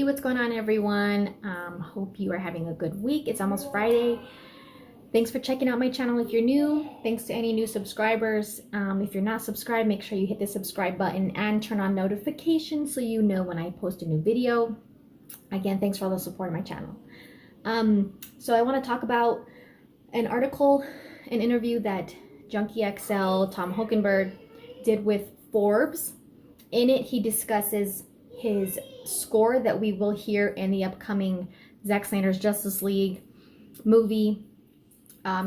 what's going on, everyone? Hope you are having a good week. It's almost Friday. Thanks for checking out my channel if you're new. Thanks to any new subscribers. If you're not subscribed, make sure you hit the subscribe button and turn on notifications so you know when I post a new video. Again, thanks for all the support on my channel. So I want to talk about an article, an interview that Junkie XL, Tom Holkenberg, did with Forbes. In it, he discusses his score that we will hear in the upcoming Zack Snyder's Justice League movie.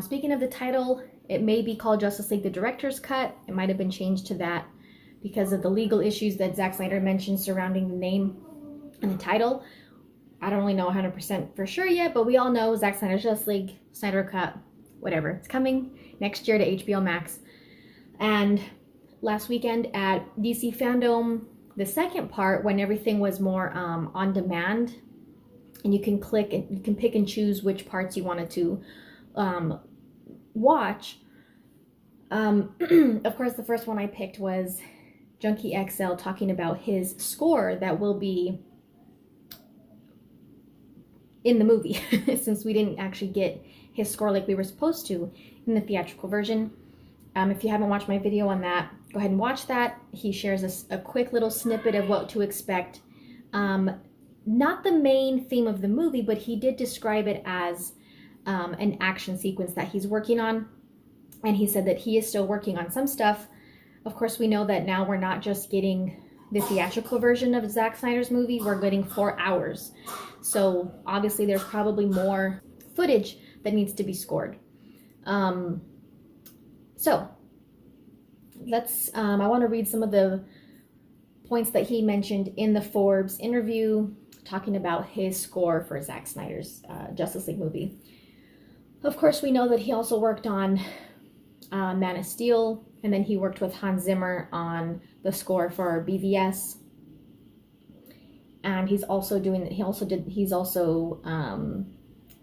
Speaking of the title, it may be called Justice League the Director's Cut. It might have been changed to that because of the legal issues that Zack Snyder mentioned surrounding the name and the title. I don't really know 100% for sure yet, but we all know Zack Snyder's Justice League, Snyder Cut, whatever. It's coming next year to HBO Max. And last weekend at DC Fandom, the second part, when everything was more on demand, and you can click and you can pick and choose which parts you wanted to watch. Of course, the first one I picked was Junkie XL talking about his score that will be in the movie, since we didn't actually get his score like we were supposed to in the theatrical version. If you haven't watched my video on that, go ahead and watch that. He shares a quick little snippet of what to expect. Not the main theme of the movie, but he did describe it as an action sequence that he's working on. And he said that he is still working on some stuff. Of course, we know that now we're not just getting the theatrical version of Zack Snyder's movie, we're getting 4 hours. So obviously there's probably more footage that needs to be scored. So let's, I want to read some of the points that he mentioned in the Forbes interview, talking about his score for Zack Snyder's Justice League movie. Of course, we know that he also worked on Man of Steel, and then he worked with Hans Zimmer on the score for BVS. And he's also doing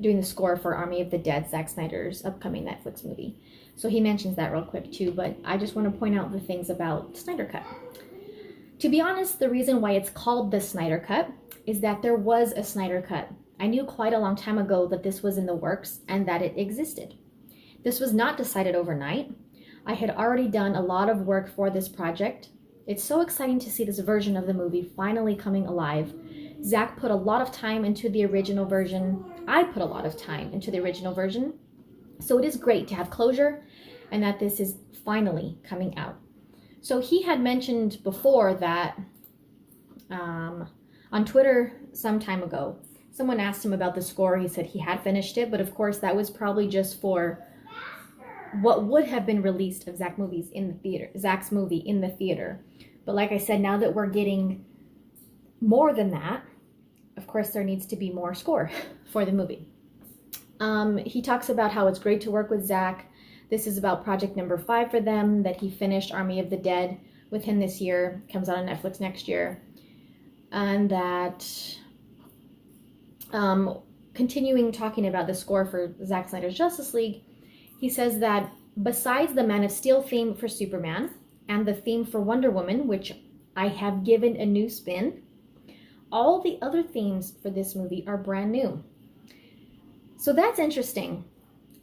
doing the score for Army of the Dead, Zack Snyder's upcoming Netflix movie. So he mentions that real quick too, but I just want to point out the things about Snyder Cut. To be honest, the reason why it's called the Snyder Cut is that there was a Snyder Cut. I knew quite a long time ago that this was in the works and that it existed. This was not decided overnight. I had already done a lot of work for this project. It's so exciting to see this version of the movie finally coming alive. Zack put a lot of time into the original version. I put a lot of time into the original version. So it is great to have closure and that this is finally coming out. So he had mentioned before that on Twitter some time ago, someone asked him about the score. He said he had finished it, but of course that was probably just for what would have been released of Zack's movie in the theater. But like I said, now that we're getting more than that, of course there needs to be more score for the movie. He talks about how it's great to work with Zack. This is about project number 5 for them, that he finished Army of the Dead with him this year, comes out on Netflix next year. And that, continuing talking about the score for Zack Snyder's Justice League, he says that besides the Man of Steel theme for Superman and the theme for Wonder Woman, which I have given a new spin, all the other themes for this movie are brand new. So that's interesting.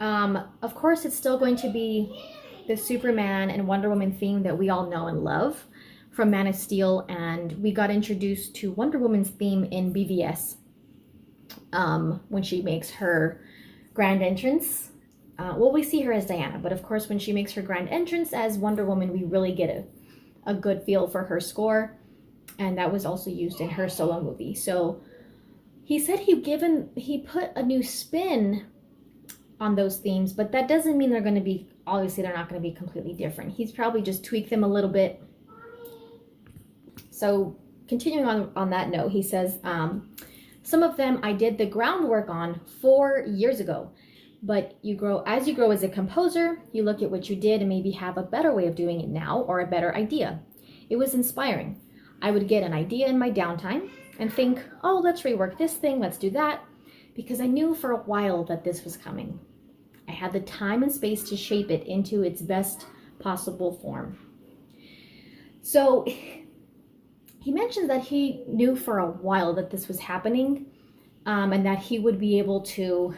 Of course, it's still going to be the Superman and Wonder Woman theme that we all know and love from Man of Steel, and we got introduced to Wonder Woman's theme in BVS when she makes her grand entrance. Well, we see her as Diana, but of course when she makes her grand entrance as Wonder Woman, we really get a good feel for her score, and that was also used in her solo movie. So he said he put a new spin on those themes, but that doesn't mean they're going to be, obviously they're not going to be completely different. He's probably just tweaked them a little bit. So continuing on that note, he says, some of them I did the groundwork on 4 years ago, but as you grow as a composer, you look at what you did and maybe have a better way of doing it now or a better idea. It was inspiring. I would get an idea in my downtime and think, oh, let's rework this thing, let's do that, because I knew for a while that this was coming. I had the time and space to shape it into its best possible form. So he mentions that he knew for a while that this was happening, and that he would be able to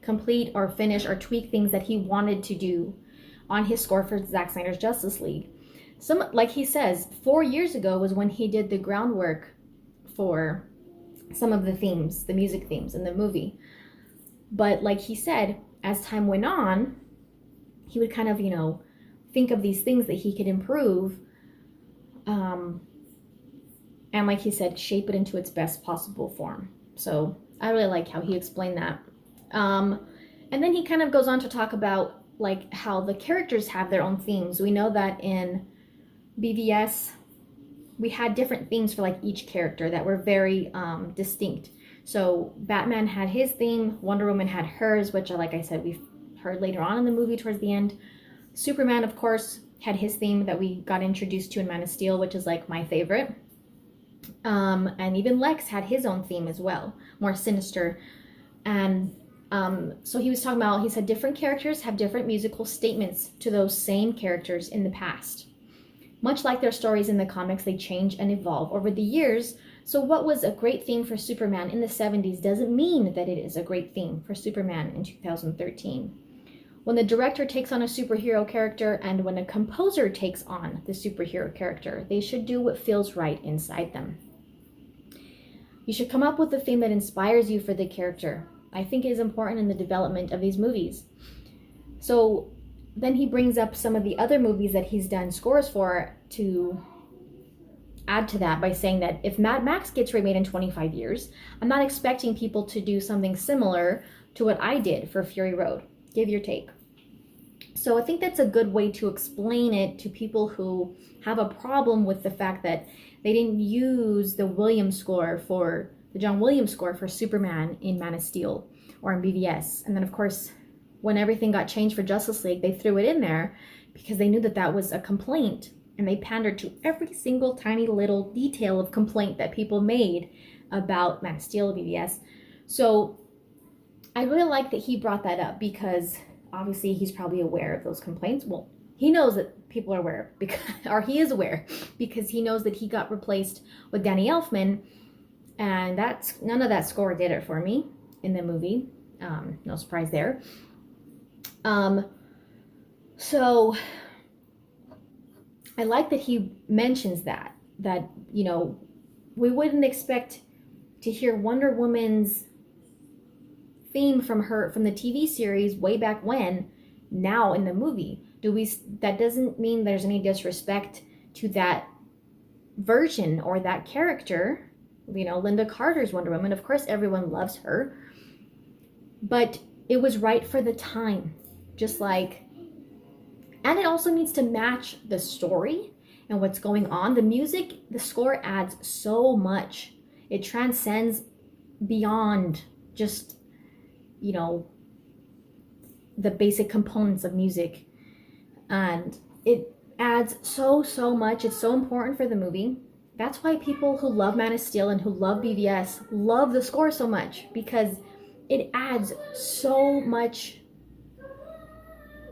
complete or finish or tweak things that he wanted to do on his score for Zack Snyder's Justice League. Like he says, 4 years ago was when he did the groundwork for some of the themes, the music themes in the movie. But like he said, as time went on, he would kind of, think of these things that he could improve, and like he said, shape it into its best possible form. So I really like how he explained that. And then he kind of goes on to talk about like how the characters have their own themes. We know that in BVS, we had different themes for like each character that were very distinct. So Batman had his theme, Wonder Woman had hers, which like I said, we've heard later on in the movie towards the end. Superman, of course, had his theme that we got introduced to in Man of Steel, which is like my favorite. And even Lex had his own theme as well, more sinister. And so he was talking about, he said different characters have different musical statements to those same characters in the past. Much like their stories in the comics, they change and evolve over the years. So what was a great theme for Superman in the 70s doesn't mean that it is a great theme for Superman in 2013. When the director takes on a superhero character and when a composer takes on the superhero character, they should do what feels right inside them. You should come up with a theme that inspires you for the character. I think it is important in the development of these movies. So then he brings up some of the other movies that he's done scores for to add to that by saying that if Mad Max gets remade in 25 years, I'm not expecting people to do something similar to what I did for Fury Road. Give your take. So I think that's a good way to explain it to people who have a problem with the fact that they didn't use the John Williams score for Superman in Man of Steel or in BVS. And then of course, when everything got changed for Justice League, they threw it in there because they knew that that was a complaint, and they pandered to every single tiny little detail of complaint that people made about Man of Steel, BVS. So I really like that he brought that up because obviously he's probably aware of those complaints. Well, he knows that people are aware, because, or he is aware, because he knows that he got replaced with Danny Elfman, and none of that score did it for me in the movie. No surprise there. So I like that he mentions that we wouldn't expect to hear Wonder Woman's theme from the TV series way back when, now in the movie. That doesn't mean there's any disrespect to that version or that character. Linda Carter's Wonder Woman, of course everyone loves her, but it was right for the time, and it also needs to match the story and what's going on. The score adds so much. It transcends beyond just the basic components of music, and it adds so much. It's so important for the movie. That's why people who love Man of Steel and who love BVS love the score so much, because it adds so much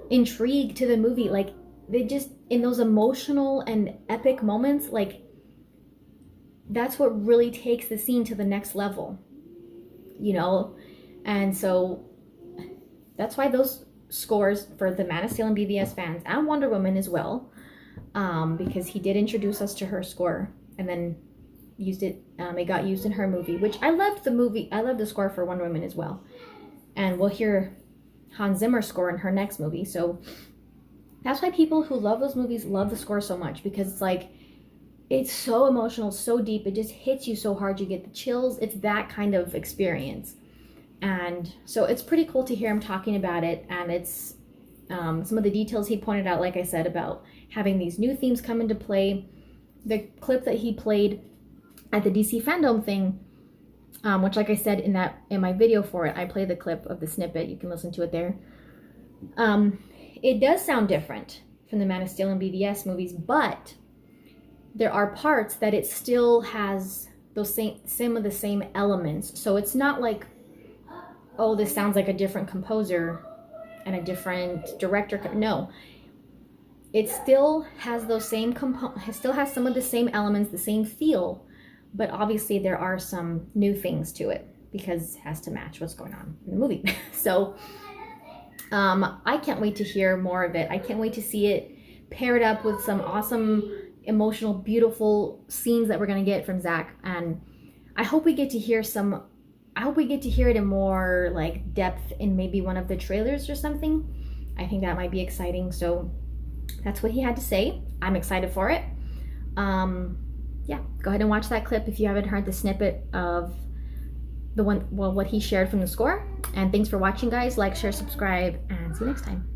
intrigue to the movie. Like, they just, in those emotional and epic moments, like, that's what really takes the scene to the next level, and so that's why those scores for the Man of Steel and BVS fans, and Wonder Woman as well, because he did introduce us to her score and then used it. It got used in her movie, which I loved the movie. I love the score for Wonder Woman as well, and we'll hear Hans Zimmer's score in her next movie. So that's why people who love those movies love the score so much, because it's so emotional, so deep. It just hits you so hard. You get the chills. It's that kind of experience. And so it's pretty cool to hear him talking about it. And it's some of the details he pointed out, like I said, about having these new themes come into play. The clip that he played at the DC Fandom thing, which, like I said in my video for it, I play the clip of the snippet. You can listen to it there. It does sound different from the Man of Steel and BVS movies, but there are parts that it still has some of the same elements. So it's not like, oh, this sounds like a different composer and a different director. No, it still has those same components, still has some of the same elements, the same feel, but obviously there are some new things to it because it has to match what's going on in the movie. So I can't wait to hear more of it. I can't wait to see it paired up with some awesome, emotional, beautiful scenes that we're gonna get from Zack. And I hope we get to hear it in more like depth in maybe one of the trailers or something. I think that might be exciting. So that's what he had to say. I'm excited for it. Yeah, go ahead and watch that clip if you haven't heard the snippet of what he shared from the score. And thanks for watching, guys. Like, share, subscribe, and see you next time.